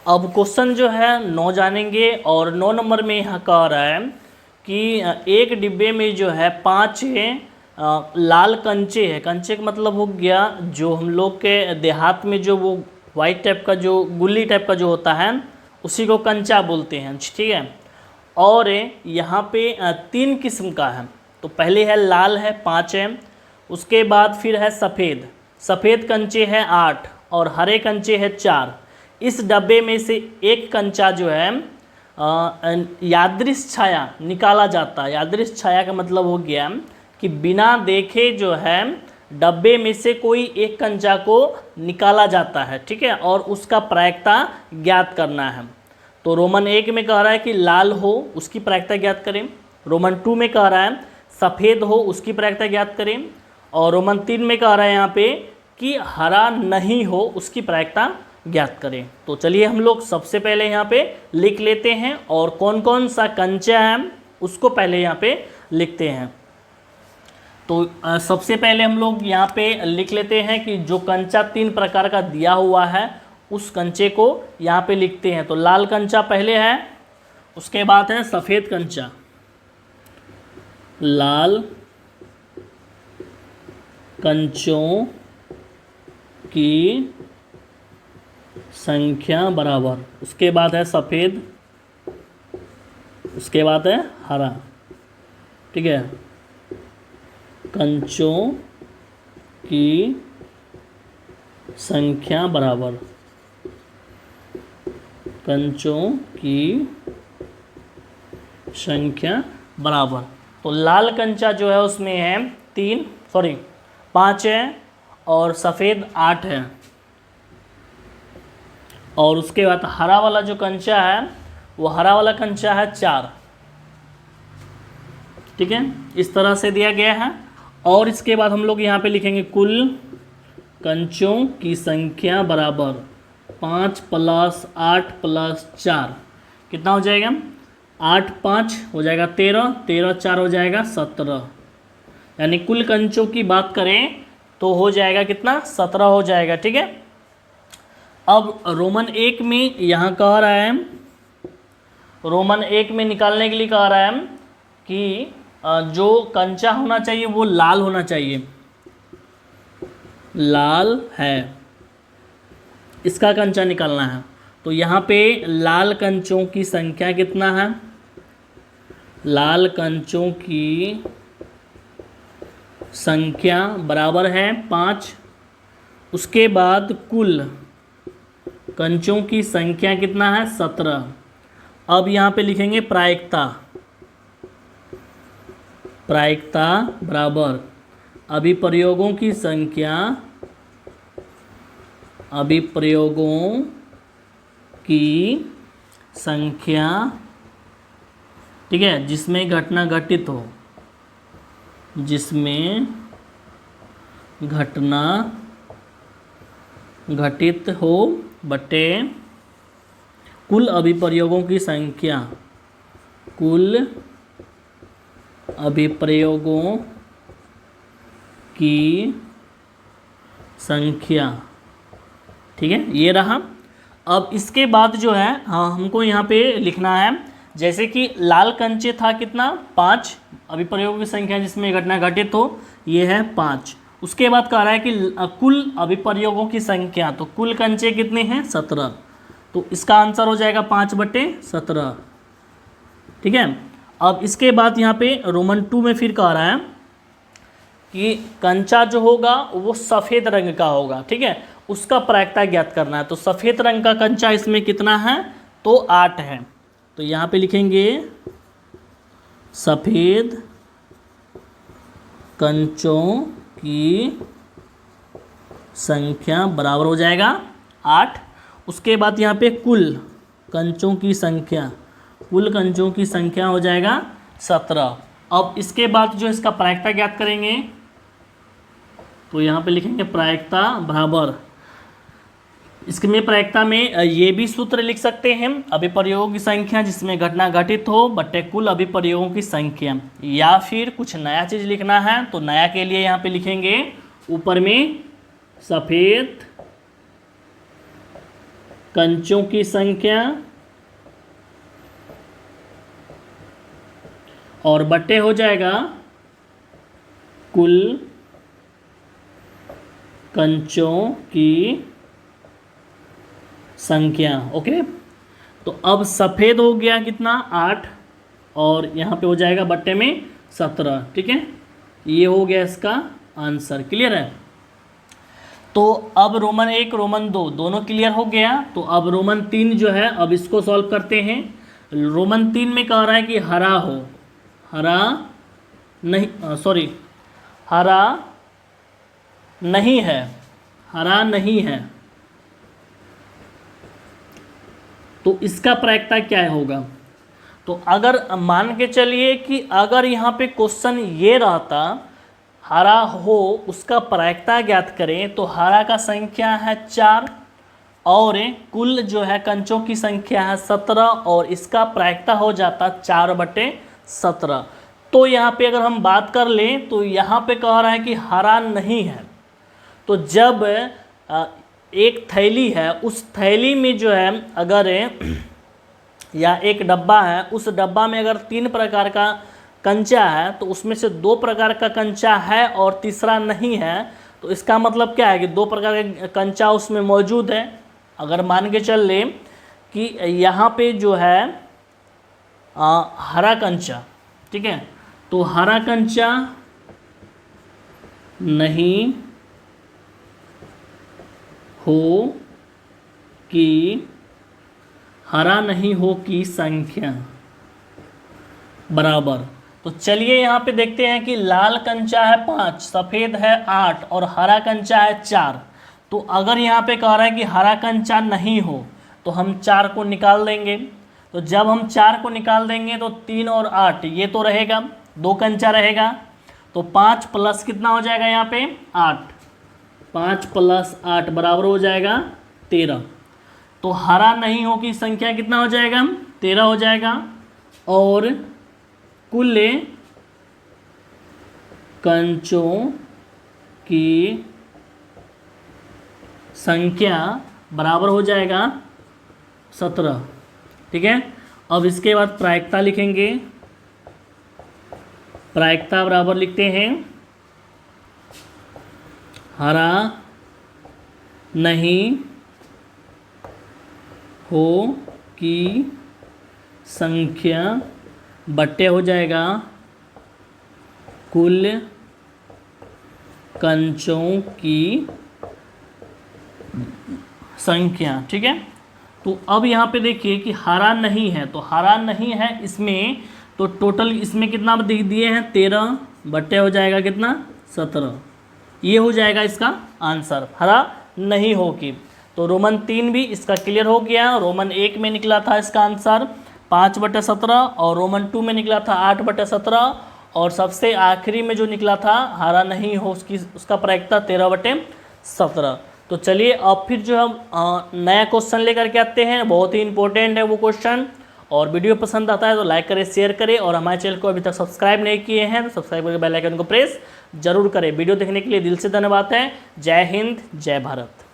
अब क्वेश्चन जो है 9 जानेंगे और 9 नंबर में यहाँ कह रहा है कि एक डिब्बे में जो है 5 लाल कंचे है। कंचे का मतलब हो गया जो हम लोग के देहात में जो वो वाइट टाइप का जो गुल्ली टाइप का जो होता है उसी को कंचा बोलते हैं, ठीक है। और यहाँ पे 3 किस्म का है। तो पहले है लाल है 5 है, उसके बाद फिर है सफ़ेद। सफ़ेद कंचे हैं 8 और हरे कंचे हैं 4। इस डब्बे में से एक कंचा जो है यादृश छाया निकाला जाता है। यादृश छाया का मतलब हो गया कि बिना देखे जो है डब्बे में से कोई एक कंचा को निकाला जाता है, ठीक है, और उसका प्रायिकता ज्ञात करना है। तो रोमन 1 में कह रहा है कि लाल हो उसकी प्रायिकता ज्ञात करें। रोमन 2 में कह रहा है सफ़ेद हो उसकी प्रायिकता ज्ञात करें। और रोमन 3 में कह रहा है यहाँ पे कि हरा नहीं हो उसकी प्रायिकता ज्ञात करें। तो चलिए हम लोग सबसे पहले यहाँ पे लिख लेते हैं और कौन कौन सा कंचा है उसको पहले यहाँ पे लिखते हैं। तो सबसे पहले हम लोग यहाँ पे लिख लेते हैं कि जो कंचा 3 प्रकार का दिया हुआ है उस कंचे को यहाँ पे लिखते हैं। तो लाल कंचा पहले है, उसके बाद है सफ़ेद कंचा। लाल कंचों की संख्या बराबर, उसके बाद है सफ़ेद, उसके बाद है हरा, ठीक है। कंचों की संख्या बराबर, कंचों की संख्या बराबर। तो लाल कंचा जो है उसमें है 5 है और सफ़ेद 8 है। और उसके बाद हरा वाला जो कंचा है वो हरा वाला कंचा है 4, ठीक है, इस तरह से दिया गया है। और इसके बाद हम लोग यहाँ पे लिखेंगे कुल कंचों की संख्या बराबर 5 + 8 + 4 कितना हो जाएगा? 8 × 5 हो जाएगा 13, 13 × 4 हो जाएगा 17। यानी कुल कंचों की बात करें तो हो जाएगा कितना? 17 हो जाएगा, ठीक है। अब रोमन 1 में यहाँ कह रहा है, रोमन 1 में निकालने के लिए कह रहा है कि जो कंचा होना चाहिए वो लाल होना चाहिए। लाल है, इसका कंचा निकालना है। तो यहाँ पे लाल कंचों की संख्या कितना है? लाल कंचों की संख्या बराबर है 5। उसके बाद कुल कंचों की संख्या कितना है? 17। अब यहाँ पे लिखेंगे प्रायिकता। प्रायिकता बराबर अभिप्रयोगों की संख्या, अभिप्रयोगों की संख्या, ठीक है, जिसमें घटना घटित हो, जिसमें घटना घटित हो बटे कुल अभिप्रयोगों की संख्या, कुल अभिप्रयोगों की संख्या, ठीक है, ये रहा। अब इसके बाद जो है हमको यहाँ पे लिखना है, जैसे कि लाल कंचे था कितना? 5, अभिप्रयोगों की संख्या जिसमें घटना घटित हो, ये है 5। उसके बाद कह रहा है कि कुल अभिप्रयोगों की संख्या, तो कुल कंचे कितने हैं? 17। तो इसका आंसर हो जाएगा 5/17, ठीक है। अब इसके बाद यहाँ पे रोमन 2 में फिर कह रहा है कि कंचा जो होगा वो सफ़ेद रंग का होगा, ठीक है, उसका प्रायिकता ज्ञात करना है। तो सफ़ेद रंग का कंचा इसमें कितना है? तो 8 है। तो यहाँ पे लिखेंगे सफ़ेद कंचों की संख्या बराबर हो जाएगा 8। उसके बाद यहाँ पे कुल कंचों की संख्या, कुल कंचों की संख्या हो जाएगा 17। अब इसके बाद जो इसका प्रायिकता ज्ञात करेंगे तो यहाँ पे लिखेंगे प्रायिकता बराबर, इसमें प्रायिकता में ये भी सूत्र लिख सकते हैं, अभिप्रयोगों की संख्या जिसमें घटना घटित हो बटे कुल अभिप्रयोगों की संख्या, या फिर कुछ नया चीज़ लिखना है तो नया के लिए यहाँ पे लिखेंगे ऊपर में सफ़ेद कंचों की संख्या और बटे हो जाएगा कुल कंचों की संख्या। ओके, तो अब सफ़ेद हो गया कितना 8 और यहाँ पे हो जाएगा बट्टे में 17। ठीक है, ये हो गया इसका आंसर। क्लियर है? तो अब रोमन 1 रोमन 2 दोनों क्लियर हो गया। तो अब रोमन 3 जो है, अब इसको सॉल्व करते हैं। रोमन 3 में कह रहा है कि हरा हो, हरा नहीं, सॉरी, हरा नहीं है, हरा नहीं है। तो इसका प्रायिकता क्या होगा? तो अगर मान के चलिए कि अगर यहाँ पे क्वेश्चन ये रहता हरा हो, उसका प्रायिकता ज्ञात करें, तो हरा का संख्या है 4 और कुल जो है कंचों की संख्या है 17 और इसका प्रायिकता हो जाता 4/17। तो यहाँ पे अगर हम बात कर लें तो यहाँ पे कह रहा है कि हरा नहीं है। तो जब एक थैली है, उस थैली में जो है अगर या एक डब्बा है, उस डब्बा में अगर 3 प्रकार का कंचा है तो उसमें से 2 प्रकार का कंचा है और तीसरा नहीं है। तो इसका मतलब क्या है कि 2 प्रकार का कंचा उसमें मौजूद है। अगर मान के चल लें कि यहाँ पे जो है हरा कंचा, ठीक है, तो हरा कंचा नहीं हो कि हरा नहीं हो की संख्या बराबर। तो चलिए यहाँ पे देखते हैं कि लाल कंचा है 5, सफ़ेद है 8 और हरा कंचा है 4। तो अगर यहाँ पे कह रहा है कि हरा कंचा नहीं हो तो हम 4 को निकाल देंगे। तो जब हम 4 को निकाल देंगे तो 3 और 8 ये तो रहेगा, 2 कंचा रहेगा। तो 5 प्लस कितना हो जाएगा यहाँ पे 8, 5 + 8 बराबर हो जाएगा 13। तो हरा नहीं हो की संख्या कितना हो जाएगा 13 हो जाएगा और कुल कंचों की संख्या बराबर हो जाएगा 17। ठीक है, अब इसके बाद प्रायिकता लिखेंगे। प्रायिकता बराबर लिखते हैं हरा नहीं हो की संख्या बट्टे हो जाएगा कुल कंचों की संख्या। ठीक है, तो अब यहाँ पे देखिए कि हरा नहीं है, तो हरा नहीं है इसमें, तो टोटल इसमें कितना दिए हैं 13 बट्टे हो जाएगा कितना 17। ये हो जाएगा इसका आंसर, हरा नहीं हो की। तो रोमन 3 भी इसका क्लियर हो गया। रोमन 1 में निकला था इसका आंसर 5/17 और रोमन 2 में निकला था 8/17 और सबसे आखिरी में जो निकला था हरा नहीं हो उसका प्रायिकता 13/17। तो चलिए अब फिर जो हम नया क्वेश्चन लेकर के आते हैं, बहुत ही इंपॉर्टेंट है वो क्वेश्चन। और वीडियो पसंद आता है तो लाइक करें, शेयर करें और हमारे चैनल को अभी तक सब्सक्राइब नहीं किए हैं तो सब्सक्राइब करके बेल आइकन को प्रेस जरूर करें। वीडियो देखने के लिए दिल से धन्यवाद है। जय हिंद, जय भारत।